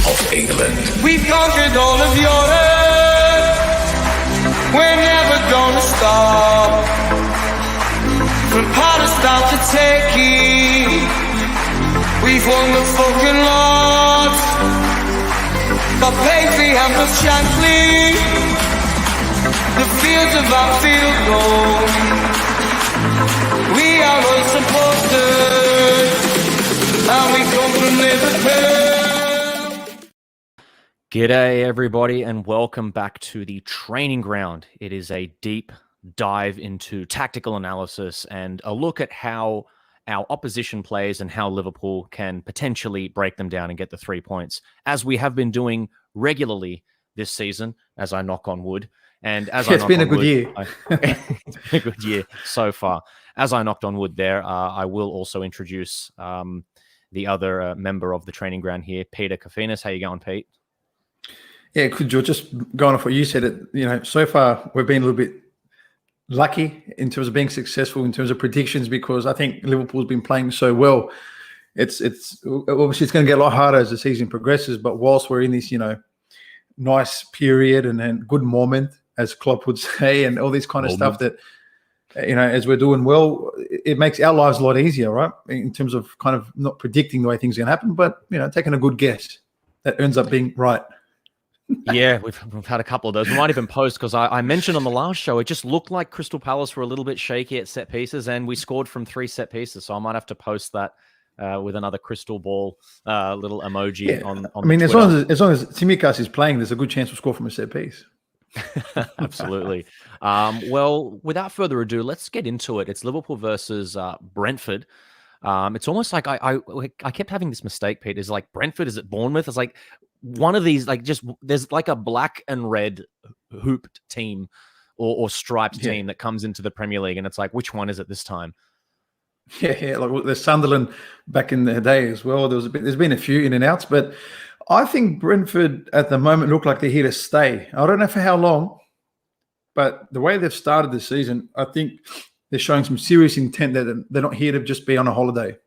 of England. We've conquered all of Europe. We're never gonna stop. From Palestine to Turkey, we've won the fucking lot. Got Paisley and the Shankly, the fields of our field gold. We are all supporters, and we come from Liverpool. G'day everybody and welcome back to the training ground. It is a deep dive into tactical analysis and a look at how our opposition plays and how Liverpool can potentially break them down and get the 3 points, as we have been doing regularly this season, as I knock on wood. And as it's been a good year. It's been a good year so far. As I knocked on wood there, I will also introduce the other member of the training ground here, Peter Kofinas. How you going, Pete? Yeah, good, George. Just going off what you said, so far we've been a little bit lucky in terms of being successful in terms of predictions, because I think Liverpool's been playing so well. It's obviously it's going to get a lot harder as the season progresses, but whilst we're in this, nice period and then good moment, as Klopp would say, and all this kind of stuff that, as we're doing well, it makes our lives a lot easier, right? In terms of kind of not predicting the way things are going to happen, but, taking a good guess that ends up being right. Yeah, we've had a couple of those. We might even post, because I mentioned on the last show, it just looked like Crystal Palace were a little bit shaky at set pieces, and we scored from 3 set pieces. So I might have to post that with another crystal ball little emoji on Twitter. As long as Tsimikas is playing, there's a good chance we'll score from a set piece. Absolutely. Well, without further ado, let's get into it. It's Liverpool versus Brentford. It's almost like I kept having this mistake, Pete. Is like Brentford, is it Bournemouth? It's like one of these, there's like a black and red hooped team or striped team that comes into the Premier League, and it's like, which one is it this time? Yeah, like there's Sunderland back in the day as well. There's been a few in and outs, but I think Brentford at the moment look like they're here to stay. I don't know for how long, but the way they've started the season, I think they're showing some serious intent that they're not here to just be on a holiday.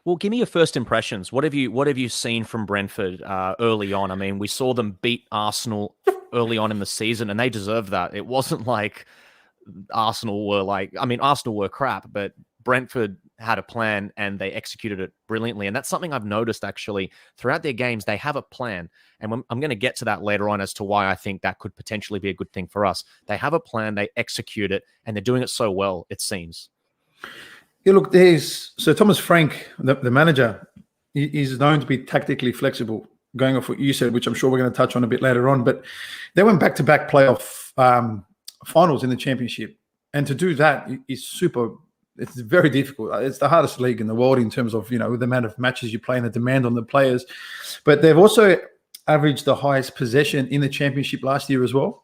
Well, give me your first impressions. What have you seen from Brentford early on? I mean, we saw them beat Arsenal early on in the season, and they deserved that. It wasn't like Arsenal were crap, but Brentford had a plan and they executed it brilliantly. And that's something I've noticed actually throughout their games. They have a plan. And I'm going to get to that later on as to why I think that could potentially be a good thing for us. They have a plan, they execute it, and they're doing it so well, it seems. Yeah, look, so Thomas Frank, the manager, is known to be tactically flexible, going off what you said, which I'm sure we're going to touch on a bit later on. But they went back-to-back playoff finals in the Championship. And to do that is it's very difficult. It's the hardest league in the world in terms of, the amount of matches you play and the demand on the players. But they've also averaged the highest possession in the Championship last year as well.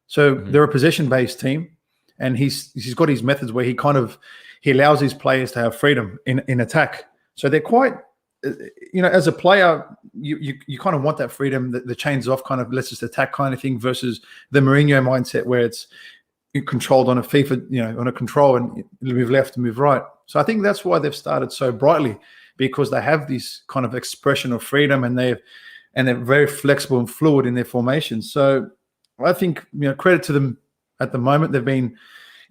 So they're a possession-based team. And he's got his methods where he allows his players to have freedom in attack. So they're quite, as a player, you kind of want that freedom, the chains off kind of let's just attack kind of thing, versus the Mourinho mindset where it's controlled on a FIFA, on a control and move left and move right. So I think that's why they've started so brightly, because they have this kind of expression of freedom and they're very flexible and fluid in their formation. So I think, credit to them at the moment. They've been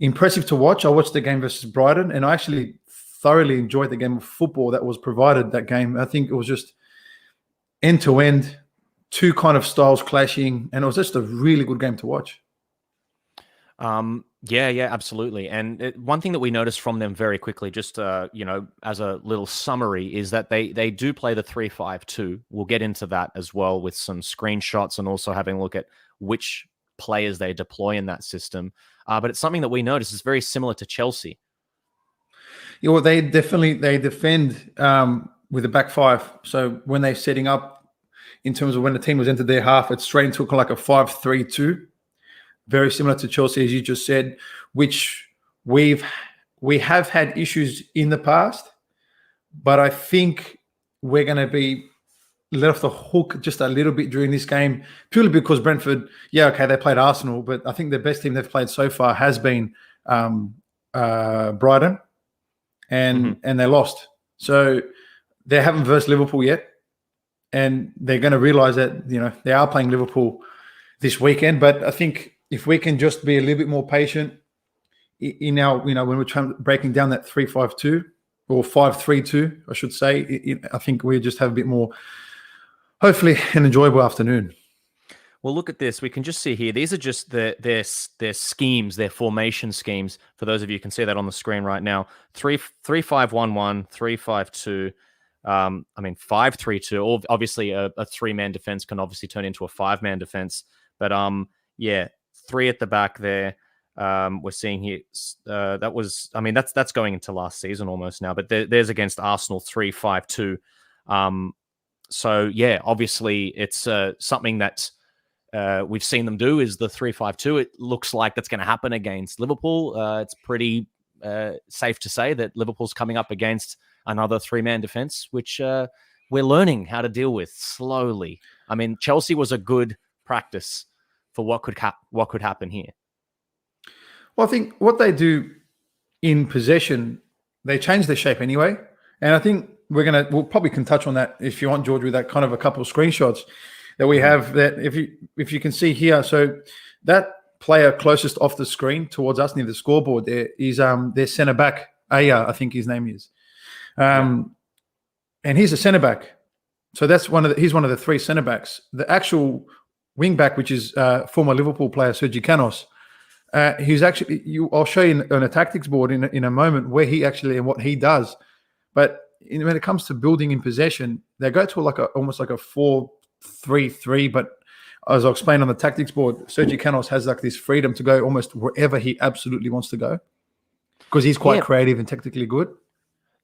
impressive to watch. I watched the game versus Brighton, and I actually thoroughly enjoyed the game of football that was provided that game. I think it was just end-to-end, two kind of styles clashing, and it was just a really good game to watch. Yeah, absolutely. And one thing that we noticed from them very quickly, just, as a little summary, is that they do play the 3-5-2. We'll get into that as well with some screenshots and also having a look at which players they deploy in that system. But it's something that we notice is very similar to Chelsea. Yeah, well, they defend with a back five. So when they're setting up, in terms of when the team was entered their half, it's straight into like a 5-3-2. Very similar to Chelsea, as you just said, which we have had issues in the past, but I think we're going to be let off the hook just a little bit during this game, purely because Brentford, they played Arsenal, but I think the best team they've played so far has been Brighton, and they lost. So they haven't versed Liverpool yet. and they're going to realise that they are playing Liverpool this weekend. But I think if we can just be a little bit more patient in our, when we're breaking down that 3-5-2 or 5-3-2, I should say, I think we just have a bit more, hopefully, an enjoyable afternoon. Well, look at this. We can just see here. These are just their schemes, their formation schemes. For those of you who can see that on the screen right now, 3-5-1-1, 3-5-2. 5-3-2. Obviously, a three-man defense can obviously turn into a five-man defense. But three at the back there. We're seeing here that's going into last season almost now. But there's against Arsenal 3-5-2. Obviously it's something that we've seen them do is the 3-5-2. It looks like that's going to happen against Liverpool. It's pretty safe to say that Liverpool's coming up against another three-man defense, which we're learning how to deal with slowly. I mean, Chelsea was a good practice for what could happen here. Well, I think what they do in possession, they change their shape anyway. And I think we'll probably can touch on that if you want, George, with that kind of a couple of screenshots that we have. That if you can see here, so that player closest off the screen towards us near the scoreboard there is their centre back, Aya, I think his name is, and he's a centre back. So he's one of the three centre backs. The actual wing back, which is former Liverpool player Sergi Canos. He's actually, I'll show you on a tactics board in a moment where he actually and what he does. But when it comes to building in possession, they go to almost like a 4-3-3. But as I'll explain on the tactics board, Sergi Canos has like this freedom to go almost wherever he absolutely wants to go because he's quite creative and technically good.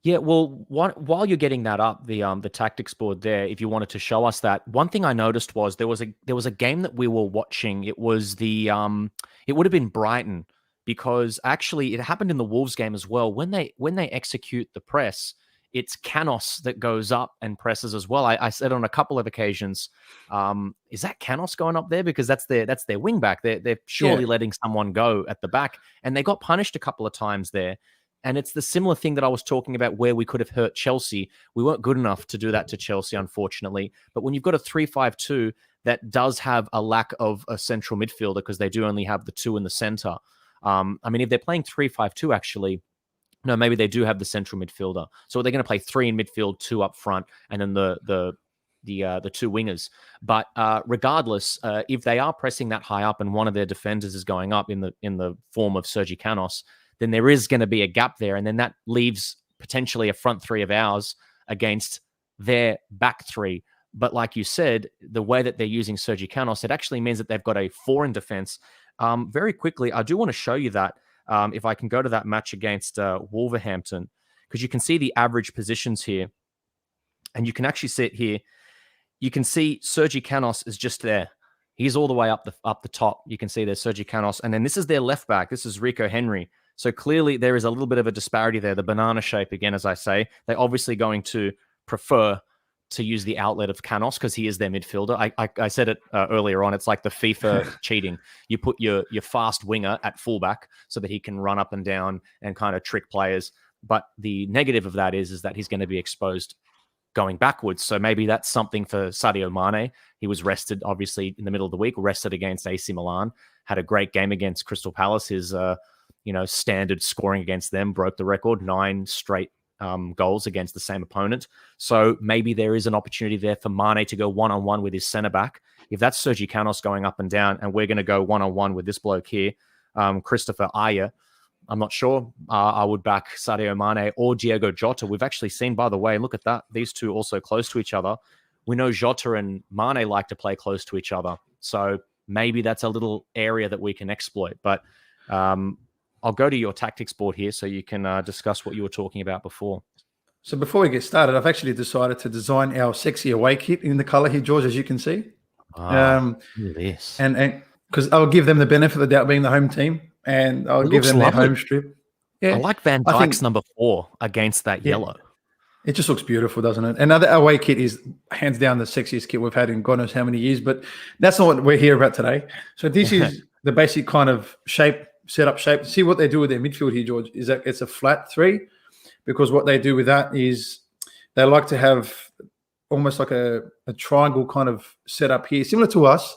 Yeah, well, while you're getting that up, the tactics board there, if you wanted to show us that, one thing I noticed was there was a game that we were watching. It was it would have been Brighton, because actually it happened in the Wolves game as well. When they execute the press, it's Canos that goes up and presses as well. I said on a couple of occasions, is that Canos going up there? Because that's their wing back. They're surely letting someone go at the back, and they got punished a couple of times there. And it's the similar thing that I was talking about where we could have hurt Chelsea. We weren't good enough to do that to Chelsea, unfortunately. But when you've got a 3-5-2 that does have a lack of a central midfielder, because they do only have the two in the center. If they're playing 3-5-2, actually, no, maybe they do have the central midfielder. So they're going to play three in midfield, two up front, and then the two wingers. But regardless, if they are pressing that high up and one of their defenders is going up in the form of Sergi Canos, then there is going to be a gap there. And then that leaves potentially a front three of ours against their back three. But like you said, the way that they're using Sergi Canos, it actually means that they've got a 4 in defense. Very quickly, I do want to show you that. If I can go to that match against Wolverhampton, because you can see the average positions here. And you can actually see it here. You can see Sergi Canos is just there. He's all the way up the top. You can see there's Sergi Canos. And then this is their left back. This is Rico Henry. So clearly there is a little bit of a disparity there. The banana shape, again, as I say, they're obviously going to prefer to use the outlet of Canos because he is their midfielder. I said it earlier on. It's like the FIFA cheating. You put your fast winger at fullback so that he can run up and down and kind of trick players. But the negative of that is that he's going to be exposed going backwards. So maybe that's something for Sadio Mane. He was rested, obviously, in the middle of the week, rested against AC Milan, had a great game against Crystal Palace. His standard scoring against them broke the record, 9 straight goals against the same opponent. So maybe there is an opportunity there for Mane to go one-on-one with his centre-back. If that's Sergi Canos going up and down, and we're going to go one-on-one with this bloke here, Christopher Aya, I'm not sure. I would back Sadio Mane or Diego Jota. We've actually seen, by the way, look at that, these two also close to each other. We know Jota and Mane like to play close to each other. So maybe that's a little area that we can exploit. But I'll go to your tactics board here so you can discuss what you were talking about before. So before we get started, I've actually decided to design our sexy away kit in the color here, George, as you can see. This. And because I'll give them the benefit of the doubt being the home team, and I'll give them their home strip. Yeah, I like Van Dijk's number 4 against that yellow. It just looks beautiful, doesn't it? Another away kit is hands down the sexiest kit we've had in God knows how many years, but that's not what we're here about today. So this is the basic kind of setup shape. See what they do with their midfield here, George, is that it's a flat 3, because what they do with that is they like to have almost like a triangle kind of setup here, similar to us,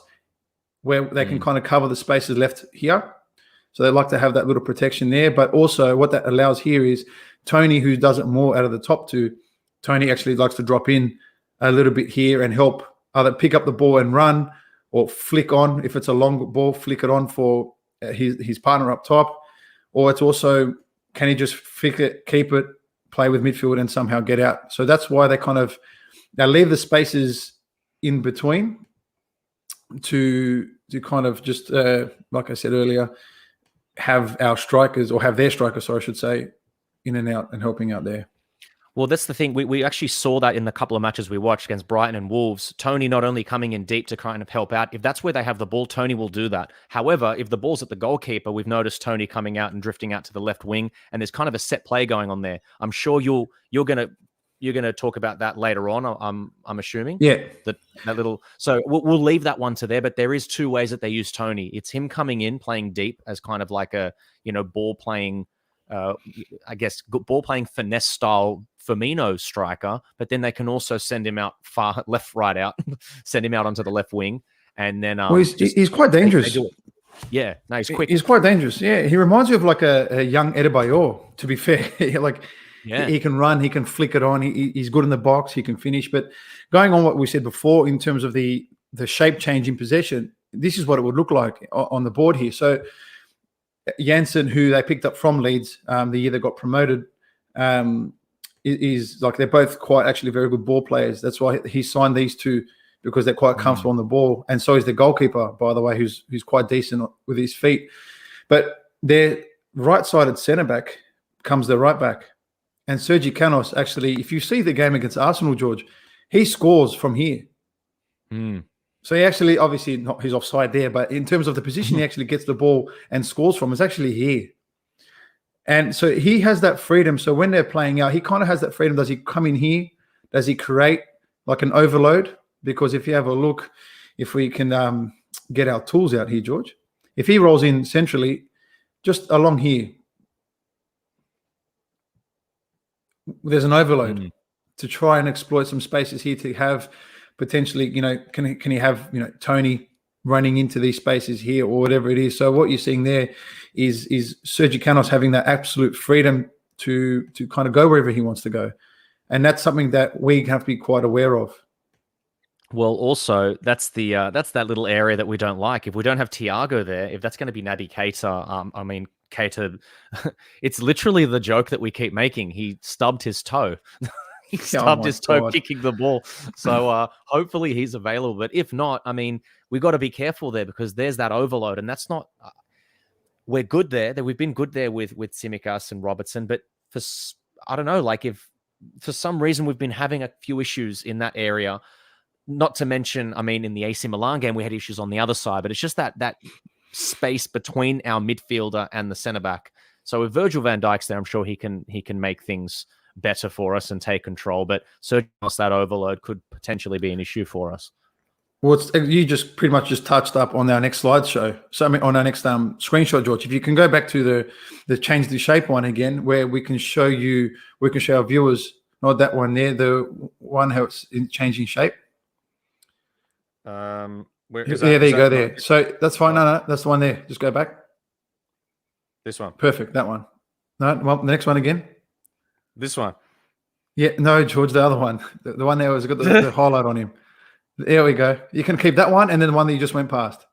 where they can kind of cover the spaces left here. So they like to have that little protection there. But also what that allows here is Toney, who does it more out of the top two, Toney actually likes to drop in a little bit here and help either pick up the ball and run, or flick on. If it's a long ball, flick it on for his partner up top. Or it's also, can he just flick it, keep it, play with midfield and somehow get out? So that's why they leave the spaces in between to kind of just, like I said earlier, have our strikers, or have their strikers, I should say, in and out and helping out there. Well, that's the thing. We actually saw that in the couple of matches we watched against Brighton and Wolves. Toney not only coming in deep to kind of help out. If that's where they have the ball, Toney will do that. However, if the ball's at the goalkeeper, we've noticed Toney coming out and drifting out to the left wing, and there's kind of a set play going on there. I'm sure you're gonna talk about that later on. I'm assuming. Yeah. That little. So we'll leave that one to there. But there is two ways that they use Toney. It's him coming in playing deep as kind of like a ball playing. I guess ball playing finesse style Firmino striker, but then they can also send him out far left, right out, send him out onto the left wing, and then he's quite dangerous. Yeah, no, he's quick. He's quite dangerous. Yeah, he reminds you of like a young Adebayor, to be fair. He can run, he can flick it on, he's good in the box, he can finish. But going on what we said before in terms of the shape change in possession, this is what it would look like on the board here. So Janssen, who they picked up from Leeds the year they got promoted, is like, they're both quite actually very good ball players. That's why he signed these two, because they're quite comfortable on the ball. And so is the goalkeeper, by the way, who's quite decent with his feet. But their right-sided centre-back comes the right-back. And Sergi Canos, actually, if you see the game against Arsenal, George, he scores from here. So he actually, obviously, he's offside there, but in terms of the position he actually gets the ball and scores from, is actually here. And so he has that freedom. So when they're playing out, he kind of has that freedom. Does he come in here? Does he create like an overload? Because if you have a look, if we can get our tools out here, George, if he rolls in centrally, just along here, there's an overload to try and exploit some spaces here to have potentially, can he have, Toney running into these spaces here or whatever it is. So what you're seeing there is Sergi Canos having that absolute freedom to kind of go wherever he wants to go. And that's something that we have to be quite aware of. Well, also that's that little area that we don't like. If we don't have Thiago there, if that's going to be Naby Keita, Keita, it's literally the joke that we keep making. He stubbed his toe. He stubbed his toe kicking the ball. So hopefully he's available. But if not, we got to be careful there, because there's that overload, and that's not. We're good there. We've been good there with Tsimikas and Robertson, but I don't know, like if for some reason we've been having a few issues in that area. Not to mention, in the AC Milan game we had issues on the other side, but it's just that space between our midfielder and the centre back. So with Virgil van Dijk's there, I'm sure he can make things better for us and take control. But certainly that overload could potentially be an issue for us. Well, you just pretty much just touched up on our next slideshow. So on our next screenshot, George, if you can go back to the change the shape one again, where we can show our viewers, not that one there, the one how it's changing shape. Where is there you go there. So that's fine. No, that's the one there. Just go back. This one. Perfect. That one. No, well, the next one again. This one. Yeah, no, George, the other one. The one there was got the highlight on him. There we go. You can keep that one, and then the one that you just went past.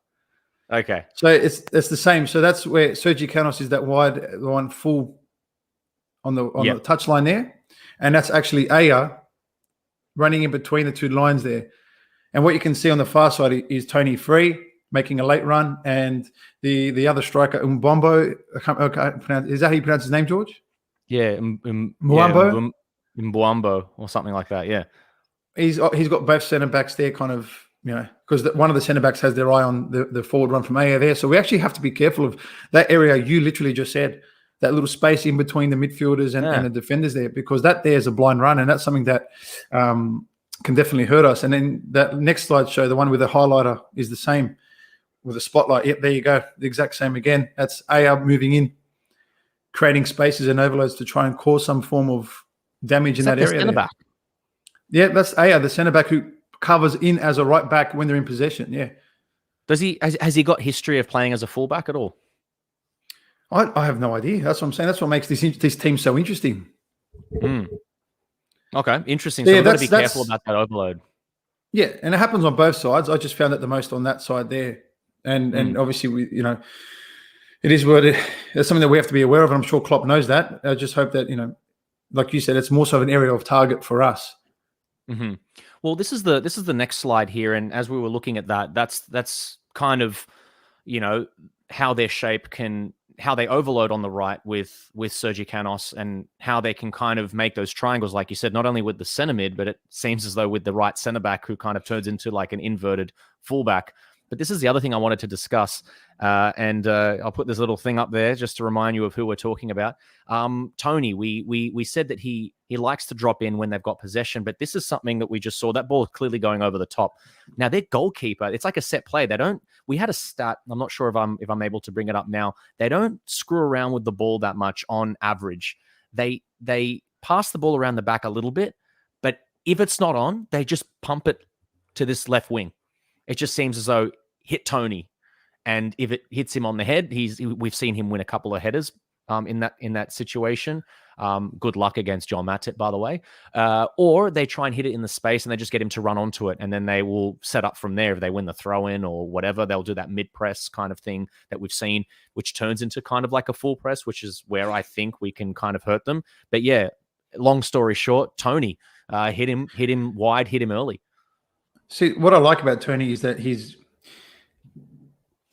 Okay. So it's the same. So that's where Sergi Canos is that wide, the one full on the touchline there, and that's actually Aya running in between the two lines there. And what you can see on the far side is Toney free, making a late run, and the other striker Mbombo. Is that how you pronounce his name, George? Yeah, Mwambo? Mbombo or something like that. Yeah, he's got both centre backs there, kind of, because one of the centre backs has their eye on the forward run from Aya there. So we actually have to be careful of that area you literally just said, that little space in between the midfielders and the defenders there, because that there is a blind run, and that's something that can definitely hurt us. And then that next slide show, the one with the highlighter, is the same with the spotlight. Yep, there you go. The exact same again. That's Aya moving in, creating spaces and overloads to try and cause some form of damage in that area. Centre back. Yeah, that's Aya, the centre back who covers in as a right back when they're in possession. Yeah. Does he has he got history of playing as a fullback at all? I have no idea. That's what I'm saying. That's what makes this team so interesting. Okay, interesting. So So yeah, we've got to be careful about that overload. Yeah, and it happens on both sides. I just found it the most on that side there, and obviously it is what it's something that we have to be aware of. And I'm sure Klopp knows that. I just hope that like you said, it's more so an area of target for us. Mm-hmm. Well, this is the next slide here, and as we were looking at that, that's kind of how their shape how they overload on the right with Sergi Canos, and how they can kind of make those triangles, like you said, not only with the centre mid, but it seems as though with the right centre back who kind of turns into like an inverted fullback. But this is the other thing I wanted to discuss, and I'll put this little thing up there just to remind you of who we're talking about. Toney, we said that he likes to drop in when they've got possession, but this is something that we just saw. That ball is clearly going over the top. Now, their goalkeeper, it's like a set play. We had a stat, I'm not sure if I'm able to bring it up now. They don't screw around with the ball that much on average. They pass the ball around the back a little bit, but if it's not on, they just pump it to this left wing. It just seems as though hit Toney, and if it hits him on the head, we've seen him win a couple of headers in that situation. Good luck against John Matip, by the way. Or they try and hit it in the space, and they just get him to run onto it, and then they will set up from there. If they win the throw in or whatever, they'll do that mid press kind of thing that we've seen, which turns into kind of like a full press, which is where I think we can kind of hurt them. But yeah, long story short, Toney hit him wide, hit him early. See, what I like about Toney is that he's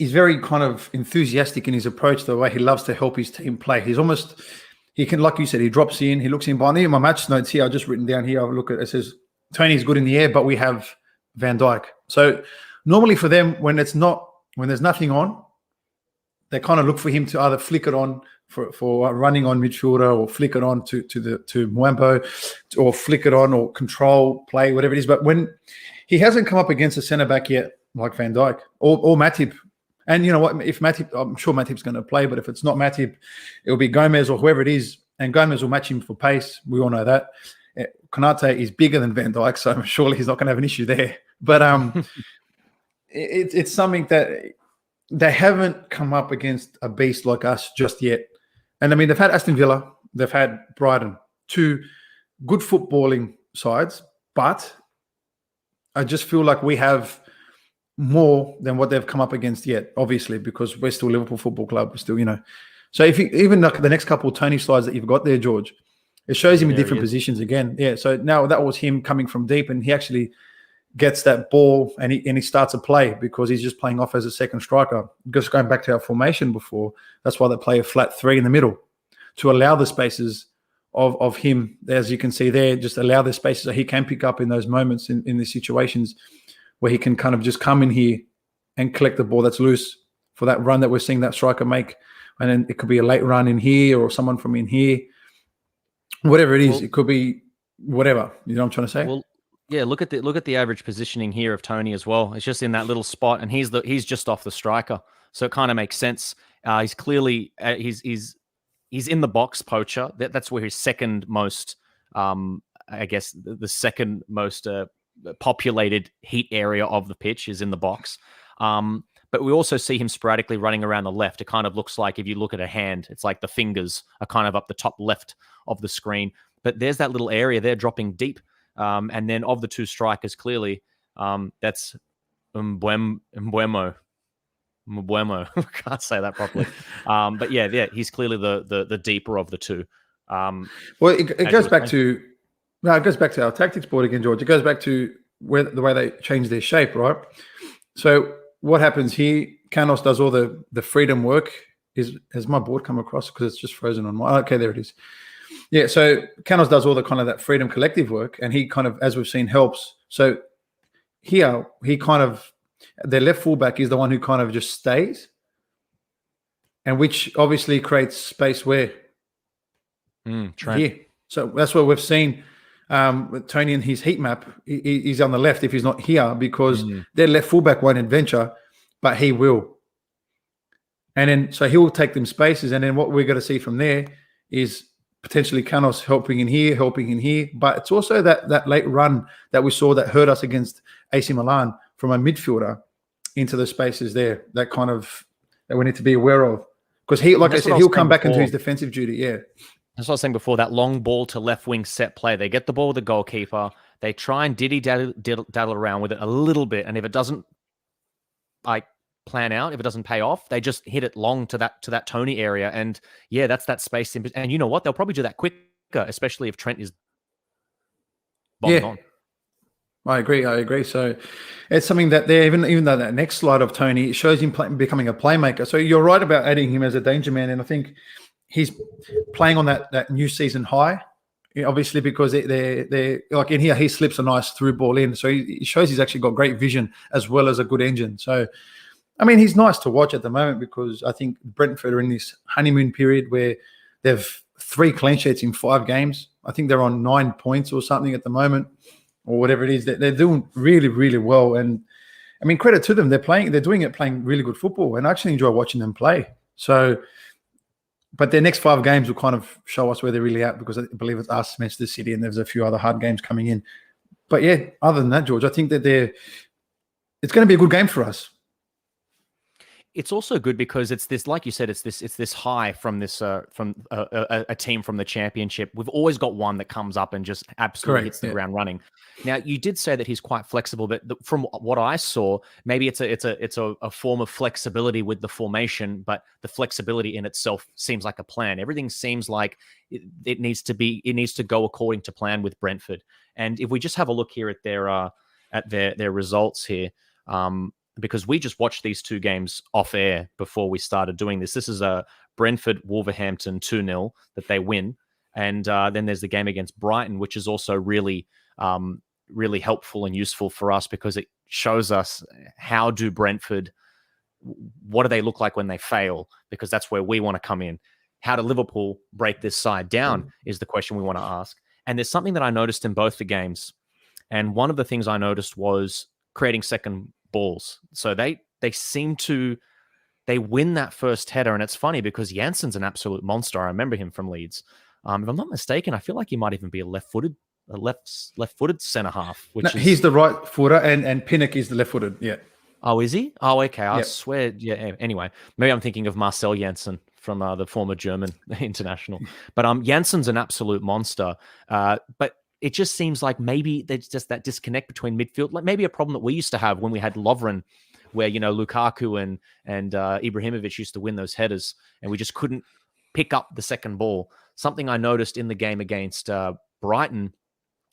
very kind of enthusiastic in his approach, the way he loves to help his team play. He can, like you said, he drops in, he looks in behind. Even my match notes here, I've just written down here, it says, Toney's good in the air, but we have Van Dijk. So normally for them, when there's nothing on, they kind of look for him to either flick it on for running on midfielder, or flick it on to Mwembo, or flick it on or control play, whatever it is. But when he hasn't come up against a centre back yet, like Van Dijk or Matip. And you know what? If Matip, I'm sure Matip's going to play, but if it's not Matip, it'll be Gomez or whoever it is, and Gomez will match him for pace. We all know that. Konate is bigger than Van Dijk, so surely he's not going to have an issue there. But it's something that they haven't come up against a beast like us just yet. And I mean, they've had Aston Villa, they've had Brighton, two good footballing sides, but I just feel like we have more than what they've come up against yet, obviously, because we're still Liverpool Football Club. We're still, So if even like the next couple of Toney slides that you've got there, George, it shows him in different positions again. Yeah. So now that was him coming from deep, and he actually gets that ball and he starts a play because he's just playing off as a second striker. Just going back to our formation before, that's why they play a flat three in the middle to allow the spaces of him, as you can see there, just allow the spaces so he can pick up in those moments in the situations where he can kind of just come in here and collect the ball that's loose for that run that we're seeing that striker make. And then it could be a late run in here or someone from in here. Whatever it is, it could be whatever. You know what I'm trying to say? Well, yeah, look at the average positioning here of Toney as well. It's just in that little spot, and he's just off the striker. So it kind of makes sense. He's clearly he's in the box poacher. That's where his second most I guess the second most populated heat area of the pitch is in the box. But we also see him sporadically running around the left. It kind of looks like, if you look at a hand, it's like the fingers are kind of up the top left of the screen. But there's that little area there dropping deep. And then of the two strikers, clearly, that's Mbuemo. I can't say that properly. But yeah, he's clearly the deeper of the two. Well, it goes back to... No, it goes back to our tactics board again, George. It goes back to the way they change their shape, right? So what happens here, Canos does all the freedom work. Has my board come across? Because it's just frozen on my... Okay, there it is. Yeah, so Canos does all the kind of that freedom collective work, and he kind of, as we've seen, helps. So here, he kind of... Their left fullback is the one who kind of just stays, and which obviously creates space where? Here. So that's what we've seen... with Toney and his heat map, he's on the left if he's not here, because their left fullback won't adventure, but he will. And then, so he will take them spaces. And then what we're going to see from there is potentially Canos helping in here. But it's also that late run that we saw that hurt us against AC Milan from a midfielder into the spaces there. That we need to be aware of. Because he'll come back into his defensive duty. Yeah. That's what I was saying before, that long ball to left wing set play. They get the ball with the goalkeeper. They try and daddle around with it a little bit. And if it doesn't plan out, if it doesn't pay off, they just hit it long to that Toney area. And yeah, that's that space. And you know what? They'll probably do that quicker, especially if Trent is bombing on. I agree. So it's something that even though that next slide of Toney shows him becoming a playmaker. So you're right about adding him as a danger man. And I think he's playing on that new season high, obviously, because they're like in here, he slips a nice through ball in. So he shows he's actually got great vision as well as a good engine. So, I mean, he's nice to watch at the moment because I think Brentford are in this honeymoon period where they've 3 clean sheets in 5 games. I think they're on 9 points or something at the moment, or whatever it is. They're doing really, really well. And I mean, credit to them. They're playing really good football, and I actually enjoy watching them play. So, but their next 5 games will kind of show us where they're really at, because I believe it's us, Manchester City, and there's a few other hard games coming in. But yeah, other than that, George, I think that it's going to be a good game for us. It's also good because it's this, like you said, it's this high from this from a team from the championship. We've always got one that comes up and just absolutely hits the ground running. Now, you did say that he's quite flexible, but from what I saw, maybe it's a form of flexibility with the formation, but the flexibility in itself seems like a plan. Everything seems like it needs to go according to plan with Brentford. And if we just have a look here at their results here. Because we just watched these 2 games off air before we started doing this. This is a Brentford Wolverhampton 2-0 that they win. And then there's the game against Brighton, which is also really, really helpful and useful for us because it shows us how do Brentford, what do they look like when they fail? Because that's where we want to come in. How do Liverpool break this side down is the question we want to ask. And there's something that I noticed in both the games. And one of the things I noticed was creating second balls. So they win that first header, and it's funny because Janssen's an absolute monster. I remember him from Leeds. If I'm not mistaken, I feel like he might even be a left-footed centre half. He's the right footer, and Pinnock is the left-footed. Yeah. Oh, is he? Oh, okay. I swear. Yeah. Anyway, maybe I'm thinking of Marcel Janssen from the former German international. But Janssen's an absolute monster. But it just seems like maybe there's just that disconnect between midfield, like maybe a problem that we used to have when we had Lovren, where, Lukaku and Ibrahimovic used to win those headers, and we just couldn't pick up the second ball. Something I noticed in the game against Brighton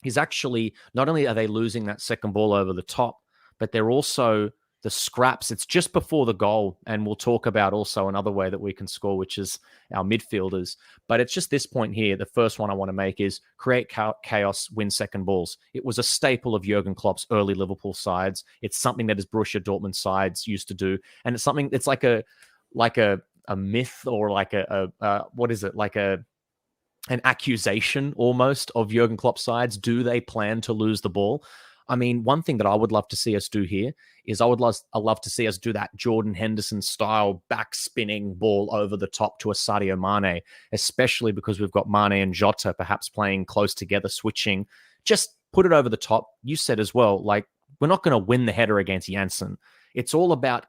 is actually not only are they losing that second ball over the top, but they're also the scraps. It's just before the goal, and we'll talk about also another way that we can score, which is our midfielders. But it's just this point here. The first one I want to make is create chaos, win second balls. It was a staple of Jurgen Klopp's early Liverpool sides. It's something that his Borussia Dortmund sides used to do, and it's something. It's like a myth, or like what is it? Like an accusation almost of Jurgen Klopp's sides. Do they plan to lose the ball? I mean, one thing that I would love to see us do here is I love to see us do that Jordan Henderson style back spinning ball over the top to a Sadio Mane, especially because we've got Mane and Jota perhaps playing close together, switching. Just put it over the top. You said as well, like, we're not going to win the header against Janssen. It's all about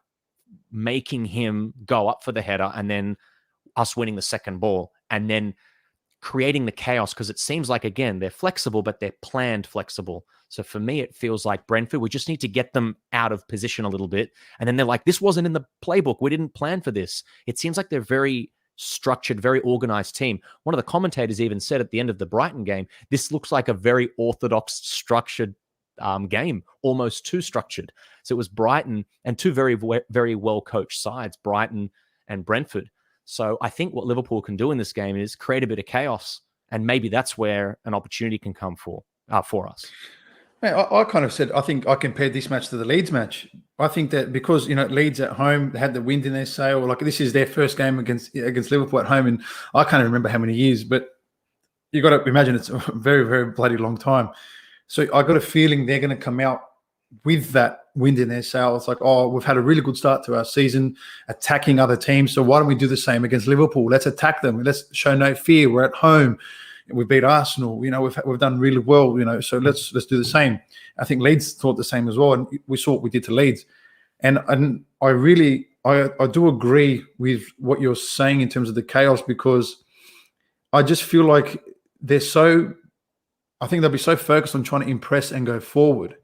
making him go up for the header and then us winning the second ball and then creating the chaos, because it seems like, again, they're flexible, but they're planned flexible. So for me, it feels like Brentford, we just need to get them out of position a little bit. And then they're like, this wasn't in the playbook. We didn't plan for this. It seems like they're very structured, very organized team. One of the commentators even said at the end of the Brighton game, this looks like a very orthodox, structured game, almost too structured. So it was Brighton and 2 very, very well-coached sides, Brighton and Brentford. So I think what Liverpool can do in this game is create a bit of chaos, and maybe that's where an opportunity can come for us. I kind of said, I think I compared this match to the Leeds match. I think that because, Leeds at home, they had the wind in their sail. Like, this is their first game against Liverpool at home, and I can't remember how many years, but you got to imagine it's a very, very bloody long time. So I got a feeling they're going to come out with that wind in their sail. It's like, oh, we've had a really good start to our season, attacking other teams. So why don't we do the same against Liverpool? Let's attack them. Let's show no fear. We're at home. We beat Arsenal. You know, we've done really well. You know, so let's do the same. I think Leeds thought the same as well, and we saw what we did to Leeds. And I do agree with what you're saying in terms of the chaos, because I just feel like I think they'll be so focused on trying to impress and go forward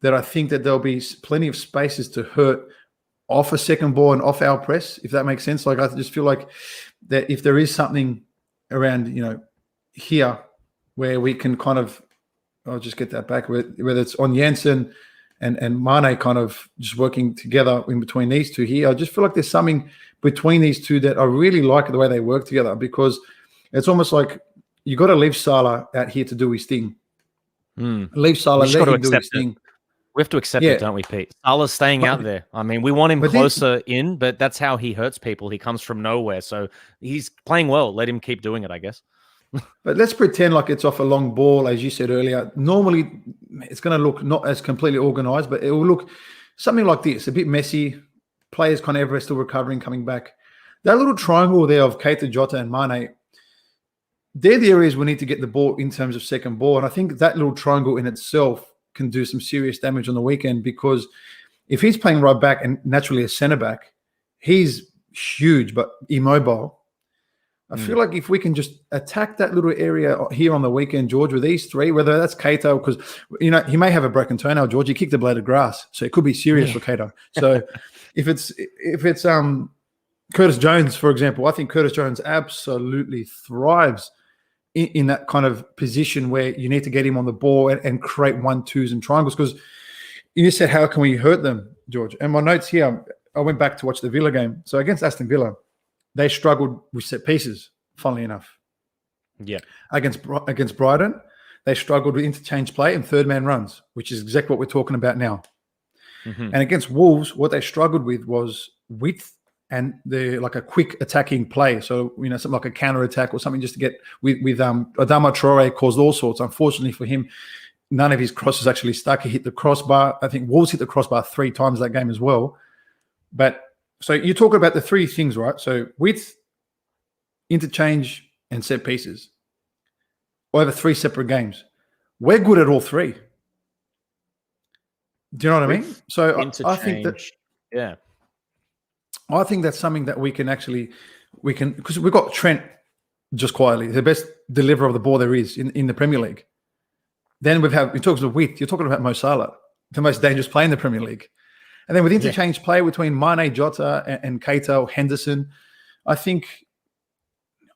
that I think that there'll be plenty of spaces to hurt off a second ball and off our press, if that makes sense. Like, I just feel like that if there is something around, you know, here where we can kind of, I'll just get that back, whether it's on Jensen and Mane kind of just working together in between these two here. I just feel like there's something between these two that I really like the way they work together, because it's almost like you got to leave Salah out here to do his thing. Leave Salah, let him do his thing. We have to accept it, don't we, Pete? Salah's staying out there. I mean, we want him closer in, but that's how he hurts people. He comes from nowhere. So he's playing well. Let him keep doing it, I guess. But let's pretend like it's off a long ball, as you said earlier. Normally, it's going to look not as completely organised, but it will look something like this, a bit messy. Players kind of still recovering, coming back. That little triangle there of Keita, Jota and Mane, they're the areas we need to get the ball in terms of second ball. And I think that little triangle in itself can do some serious damage on the weekend, because if he's playing right back and naturally a centre back, he's huge but immobile. I feel like if we can just attack that little area here on the weekend, George, with these three, whether that's Keita, because, you know, he may have a broken toenail, George. He kicked a blade of grass, so it could be serious for Keita. So if it's Curtis Jones, for example, I think Curtis Jones absolutely thrives in that kind of position where you need to get him on the ball and create 1-2s and triangles. Because you said, how can we hurt them, George? And my notes here, I went back to watch the Villa game. So against Aston Villa, they struggled with set pieces, funnily enough. Yeah. Against Brighton, they struggled with interchange play and third man runs, which is exactly what we're talking about now. And against Wolves, what they struggled with was width and like a quick attacking play. So, you know, something like a counter attack or something just to get with Adama Traore caused all sorts. Unfortunately for him, none of his crosses actually stuck. He hit the crossbar. I think Wolves hit the crossbar 3 times that game as well. But so you're talking about the 3 things, right? So width, interchange, and set pieces over 3 separate games. We're good at all 3. Do you know what I mean? So I think that, I think that's something that we can because we've got Trent just quietly, the best deliverer of the ball there is in the Premier League. Then in terms of width, you're talking about Mo Salah, the most dangerous player in the Premier League. And then with interchange play between Mane, Jota, and Keita or Henderson, I think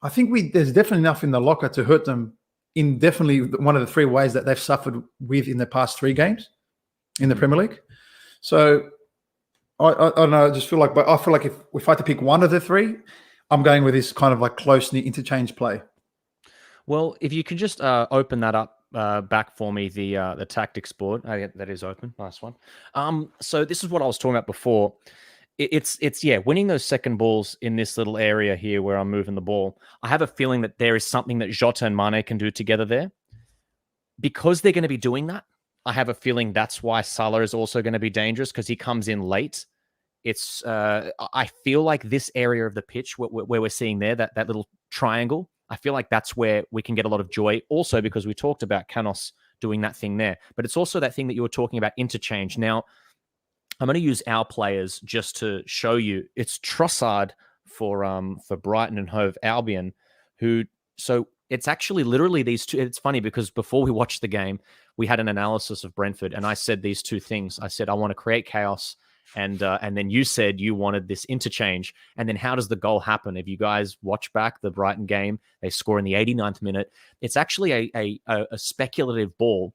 there's definitely enough in the locker to hurt them in definitely one of the 3 ways that they've suffered with in the past 3 games in the Premier League. So I don't know. I just feel like, but I feel like if I had to pick one of the 3, I'm going with this kind of like close-knit interchange play. Well, if you could just open that up back for me, the tactics board. Oh, yeah, that is open. Nice one. So this is what I was talking about before. It's winning those second balls in this little area here where I'm moving the ball. I have a feeling that there is something that Jota and Mane can do together there. Because they're going to be doing that, I have a feeling that's why Salah is also going to be dangerous, because he comes in late. It's I feel like this area of the pitch where we're seeing there, that little triangle, I feel like that's where we can get a lot of joy. Also, because we talked about Canos doing that thing there. But it's also that thing that you were talking about, interchange. Now, I'm going to use our players just to show you. It's Trossard for Brighton and Hove Albion, so it's actually literally these 2. It's funny because before we watched the game, we had an analysis of Brentford, and I said these 2 things. I said, I want to create chaos. And then you said you wanted this interchange. And then how does the goal happen? If you guys watch back the Brighton game, they score in the 89th minute. It's actually a speculative ball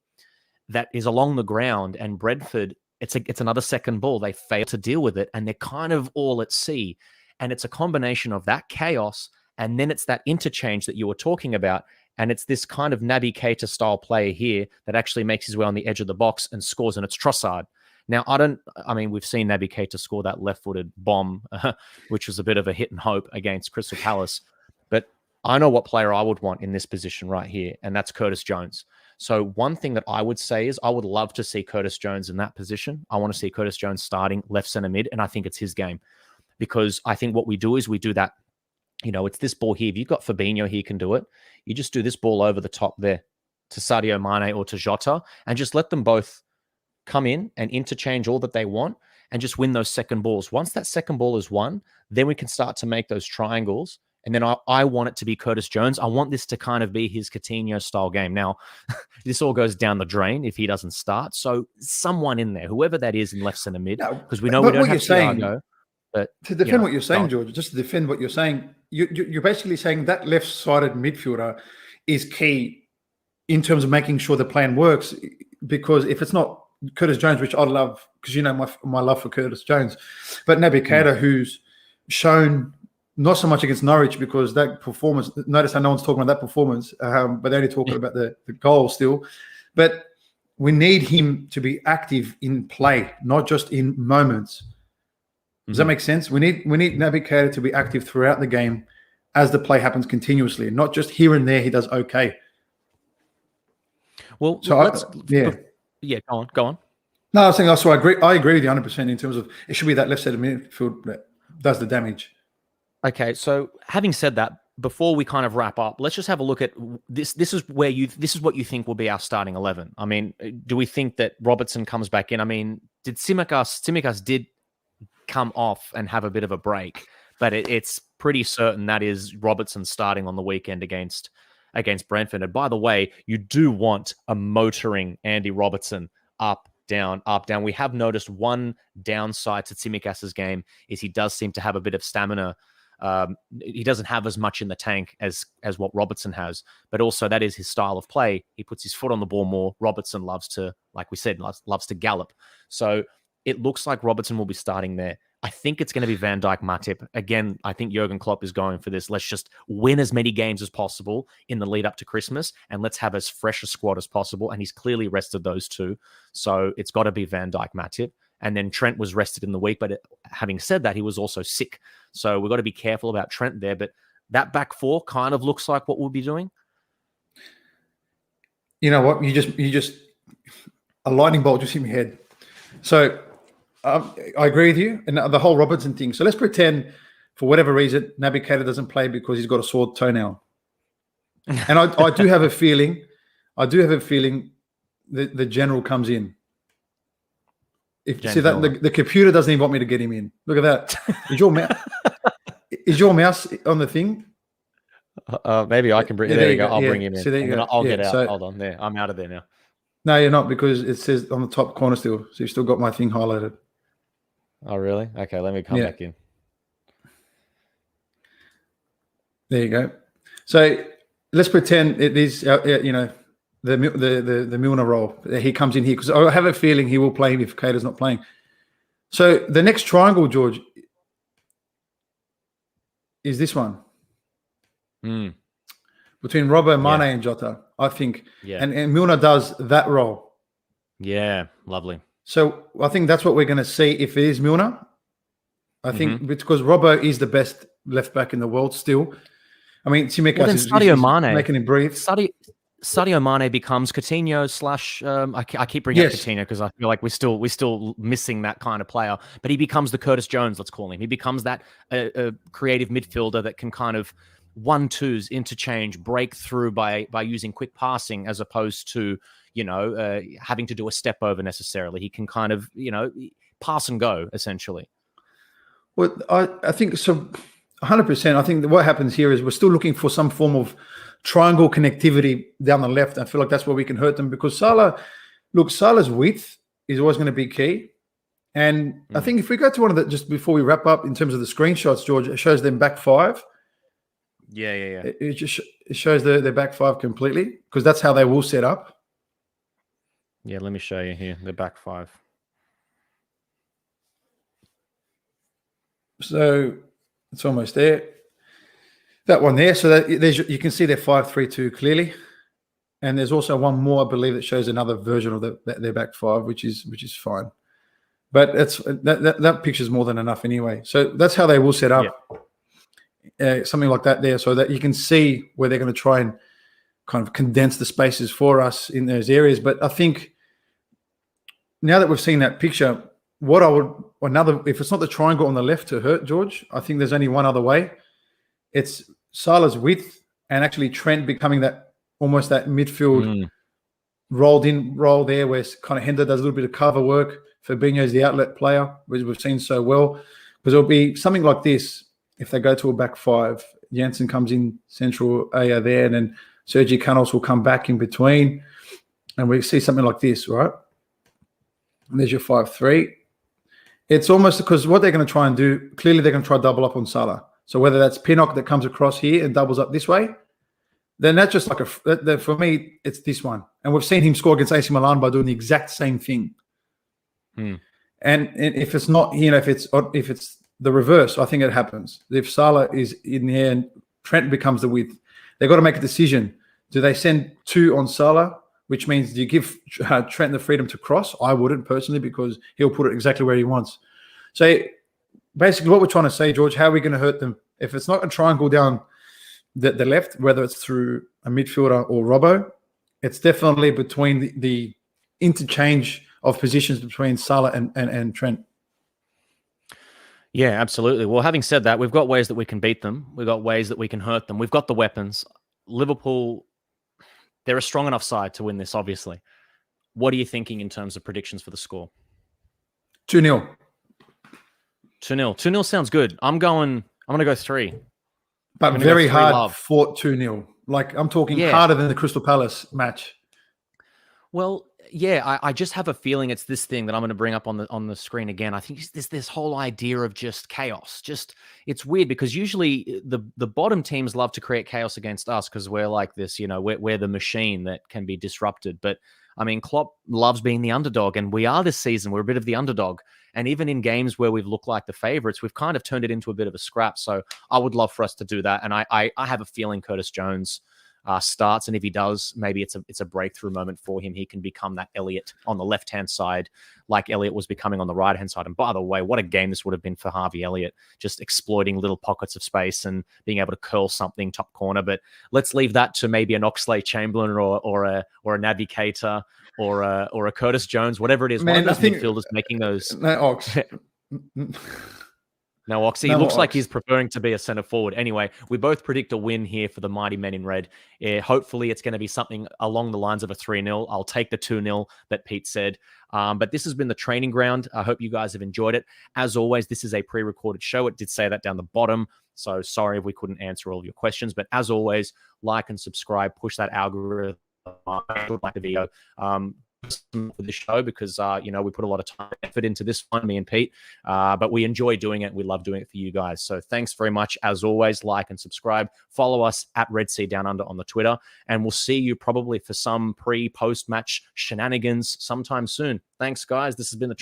that is along the ground, and Brentford, it's another second ball. They fail to deal with it, and they're kind of all at sea. And it's a combination of that chaos, and then it's that interchange that you were talking about. And it's this kind of Naby Keita style player here that actually makes his way on the edge of the box and scores, and it's Trossard. Now, we've seen Naby Keita score that left-footed bomb, which was a bit of a hit and hope against Crystal Palace. But I know what player I would want in this position right here, and that's Curtis Jones. So one thing that I would say is I would love to see Curtis Jones in that position. I want to see Curtis Jones starting left center mid, and I think it's his game, because I think what we do is we do that. It's this ball here. If you've got Fabinho, he can do it. You just do this ball over the top there to Sadio Mane or to Jota, and just let them both come in and interchange all that they want and just win those second balls. Once that second ball is won, then we can start to make those triangles. And then I want it to be Curtis Jones. I want this to kind of be his Coutinho style game. Now, this all goes down the drain if he doesn't start. So someone in there, whoever that is in left center mid, because we know we don't have Thiago. But to defend what you're saying, George, just to defend what you're saying, you're basically saying that left-sided midfielder is key in terms of making sure the plan works. Because if it's not Curtis Jones, which I love, because you know my love for Curtis Jones, but Naby Keita, who's shown not so much against Norwich, because that performance, notice how no one's talking about that performance, but they're only talking about the goal still. But we need him to be active in play, not just in moments. Does that make sense? We need Naby Keita to be active throughout the game as the play happens continuously, not just here and there he does okay. Well, so go on. No, I was saying, so I agree with you 100% in terms of it should be that left side of midfield that does the damage. Okay, so having said that, before we kind of wrap up, let's just have a look at this. This is what you think will be our starting 11. I mean, do we think that Robertson comes back in? I mean, did Tsimikas did come off and have a bit of a break, but it's pretty certain that is Robertson starting on the weekend against Brentford. And by the way, you do want a motoring Andy Robertson up, down, up, down. We have noticed one downside to Tsimikas' game is he does seem to have a bit of stamina. He doesn't have as much in the tank as what Robertson has, but also that is his style of play. He puts his foot on the ball more. Robertson loves to, like we said, loves to gallop. So it looks like Robertson will be starting there. I think it's going to be Van Dijk, Matip. Again, I think Jurgen Klopp is going for this. Let's just win as many games as possible in the lead up to Christmas, and let's have as fresh a squad as possible. And he's clearly rested those two. So it's got to be Van Dijk, Matip. And then Trent was rested in the week. But having said that, he was also sick. So we've got to be careful about Trent there. But that back four kind of looks like what we'll be doing. You know what? You just a lightning bolt just hit my head. So I agree with you, and the whole Robertson thing. So let's pretend, for whatever reason, Naby Keita doesn't play because he's got a sore toenail, and I do have a feeling. That the general comes in. See that the computer doesn't even want me to get him in. Look at that. Is your mouse on the thing? Maybe I can bring. There you go. I'll bring him in. So there you go. I'll get out. So, hold on. There, I'm out of there now. No, you're not, because it says on the top corner still. So you've still got my thing highlighted. Oh, really? Okay, let me come back in. There you go. So let's pretend it is, the Milner role. He comes in here because I have a feeling he will play if Keita's not playing. So the next triangle, George, is this one. Between Robbo, Mane, and Jota, I think. Yeah. And Milner does that role. Yeah, lovely. So I think that's what we're going to see if it is Milner. I think because Robbo is the best left back in the world still. I mean, Tsimikas is making him breathe. Sadio Mane becomes Coutinho / I keep bringing up Coutinho because I feel like we're still missing that kind of player. But he becomes the Curtis Jones, let's call him. He becomes that creative midfielder that can kind of 1-2s, interchange, break through by using quick passing as opposed to having to do a step over necessarily. He can kind of pass and go essentially. Well, I think so. 100%. I think that what happens here is we're still looking for some form of triangle connectivity down the left. I feel like that's where we can hurt them, because Salah's width is always going to be key. And I think if we go to one of the, just before we wrap up in terms of the screenshots, George, it shows them back five. Yeah. It shows their back five completely, because that's how they will set up. Yeah, let me show you here, the back five. So it's almost there. That one there. So that you can see their 5-3-2 clearly. And there's also one more, I believe, that shows another version of their back five, which is fine. But that picture's more than enough anyway. So that's how they will set up. Something like that there, so that you can see where they're going to try and kind of condense the spaces for us in those areas. But I think now that we've seen that picture, what I would if it's not the triangle on the left to hurt George, I think there's only one other way. It's Salah's width and actually Trent becoming that almost that midfield rolled in role there, where kind of Hender does a little bit of cover work. Fabinho's the outlet player, which we've seen so well. Because it'll be something like this if they go to a back five. Janssen comes in central area there, and then Sergi Canos will come back in between, and we see something like this, right? And there's your 5-3. It's almost because what they're going to try and do, clearly they're going to try to double up on Salah. So whether that's Pinnock that comes across here and doubles up this way, then that's just like for me, it's this one. And we've seen him score against AC Milan by doing the exact same thing. And if it's not, if it's the reverse, I think it happens. If Salah is in here and Trent becomes the width, they've got to make a decision. Do they send 2 on Salah, which means do you give Trent the freedom to cross? I wouldn't personally, because he'll put it exactly where he wants. So basically what we're trying to say, George, how are we going to hurt them? If it's not a triangle down the left, whether it's through a midfielder or Robbo, it's definitely between the interchange of positions between Salah and Trent. Yeah, absolutely. Well, having said that, we've got ways that we can beat them. We've got ways that we can hurt them. We've got the weapons. Liverpool, they're a strong enough side to win this, obviously. What are you thinking in terms of predictions for the score? 2-0. 2-0. 2-0 sounds good. I'm going to go 3. But very hard fought 2-0. Like, I'm talking harder than the Crystal Palace match. Well, yeah, I just have a feeling it's this thing that I'm going to bring up on the screen again. I think it's this whole idea of just chaos. It's weird because usually the bottom teams love to create chaos against us because we're like this, we're the machine that can be disrupted. But I mean, Klopp loves being the underdog, and we are this season. We're a bit of the underdog. And even in games where we've looked like the favorites, we've kind of turned it into a bit of a scrap. So I would love for us to do that. And I have a feeling Curtis Jones starts, and if he does, maybe it's a breakthrough moment for him. He can become that Elliott on the left-hand side, like Elliott was becoming on the right-hand side. And by the way, what a game this would have been for Harvey Elliott, just exploiting little pockets of space and being able to curl something top corner. But let's leave that to maybe an Oxlade-Chamberlain or a Naby Keita or a Curtis Jones, whatever it is. Man, one of those midfielders making those. No, Ox. No, Oxy. He looks like he's preferring to be a centre forward. Anyway, we both predict a win here for the mighty men in red. Hopefully, it's going to be something along the lines of a 3-0. I'll take the 2-0 that Pete said. But this has been the training ground. I hope you guys have enjoyed it. As always, this is a pre-recorded show. It did say that down the bottom. So sorry if we couldn't answer all of your questions. But as always, like and subscribe. Push that algorithm. Like the video. For the show because we put a lot of time and effort into this one, me and Pete, but we enjoy doing it. We love doing it for you guys. So thanks very much. As always, like and subscribe. Follow us at Red Sea Down Under on the Twitter, and we'll see you probably for some pre-post match shenanigans sometime soon. Thanks, guys. This has been the